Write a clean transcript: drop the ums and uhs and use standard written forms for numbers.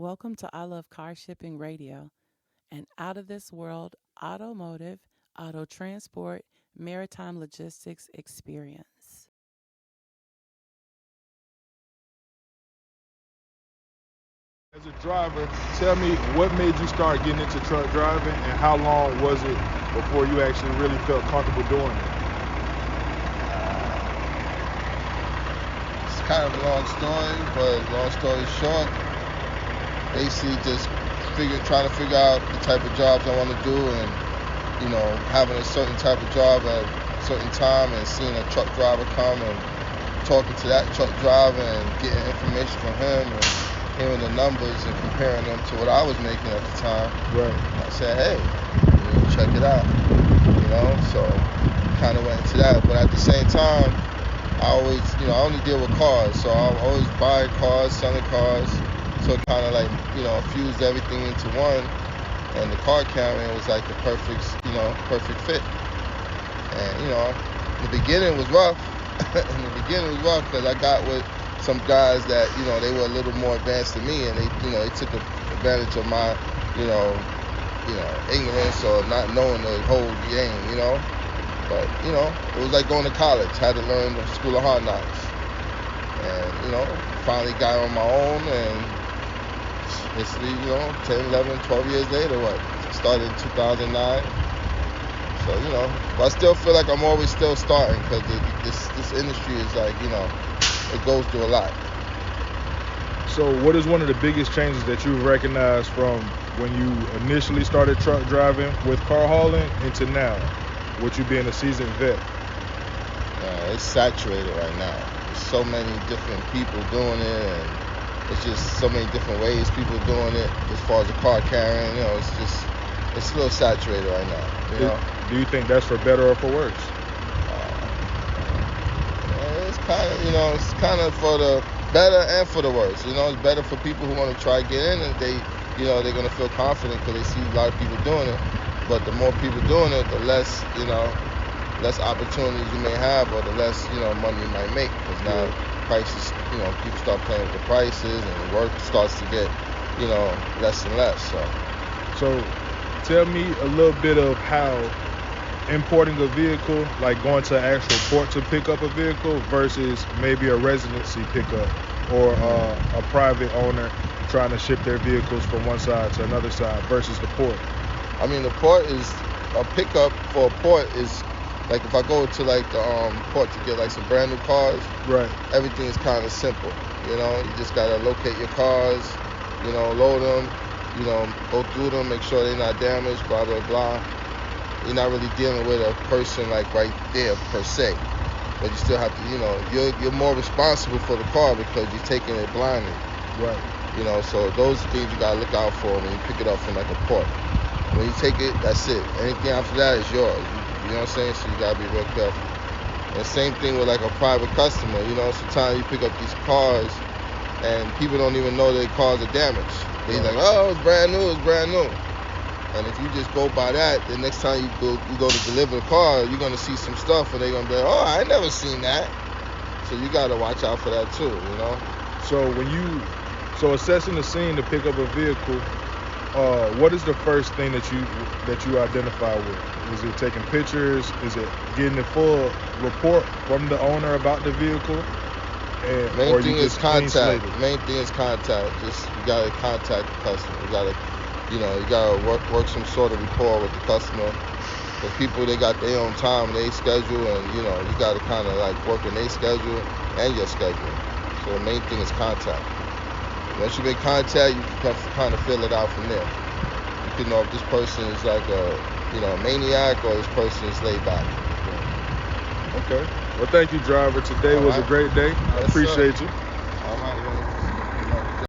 Welcome to I Love Car Shipping Radio, an out of this world automotive, auto transport, maritime logistics experience. As a driver, tell me what made you start getting into truck driving and how long was it before you actually really felt comfortable doing it? It's kind of a long story, but long story short, basically just trying to figure out the type of jobs I want to do, and having a certain type of job at a certain time, and seeing a truck driver come and talking to that truck driver and getting information from him and hearing the numbers and comparing them to what I was making at the time. Right. I said, hey, check it out. So kind of went into that, but at the same time, I always, I only deal with cars, so I always buy cars, selling cars. So it kind of like, fused everything into one, and the car carrying was like the perfect fit. And, in the beginning was rough. Because I got with some guys that, they were a little more advanced than me, and they took advantage of my, ignorance or not knowing the whole game, But, it was like going to college. Had to learn the school of hard knocks. And, finally got on my own, and basically, 10, 11, 12 years later, started in 2009. So, but I still feel like I'm always still starting, because this industry is like, it goes through a lot. So what is one of the biggest changes that you've recognized from when you initially started truck driving with car hauling into now, with you being a seasoned vet? It's saturated right now. There's so many different people doing it, and it's just so many different ways people are doing it as far as the car carrying. It's a little saturated right now. Do you think that's for better or for worse? It's kind of for the better and for the worse. It's better for people who want to try to get in, and they're going to feel confident because they see a lot of people doing it. But the more people doing it, the less, less opportunities you may have, or the less, money you might make. Because now prices, people start playing with the prices, and the work starts to get, less and less. So tell me a little bit of how importing a vehicle, like going to an actual port to pick up a vehicle versus maybe a residency pickup or a private owner trying to ship their vehicles from one side to another side versus the port. I mean, the port is a pickup for a port is like if I go to like the port to get like some brand new cars, right? Everything is kind of simple. You just gotta locate your cars, load them, go through them, make sure they're not damaged, blah blah blah. You're not really dealing with a person like right there per se, but you still have to, you're more responsible for the car because you're taking it blindly, right? So those things you gotta look out for when you pick it up from like a port. When you take it, that's it. Anything after that is yours. You know what I'm saying? So you gotta be real careful. And same thing with like a private customer. Sometimes you pick up these cars and people don't even know their cars are damaged. They're like, oh, it's brand new. And if you just go by that, the next time you go to deliver the car, you're gonna see some stuff, and they're gonna be like, oh, I never seen that. So you gotta watch out for that too, So assessing the scene to pick up a vehicle, what is the first thing that you identify with? Is it taking pictures? Is it getting a full report from the owner about the vehicle? Main thing is contact. Just you gotta contact the customer. You gotta work some sort of rapport with the customer. Because people, they got their own time, their schedule, and you gotta kind of like work in their schedule and your schedule. So the main thing is contact. Once you make contact, you can kind of fill it out from there. You can know if this person is like a maniac or this person is laid back. Okay. Well, thank you, driver. Today was a great day. I appreciate you.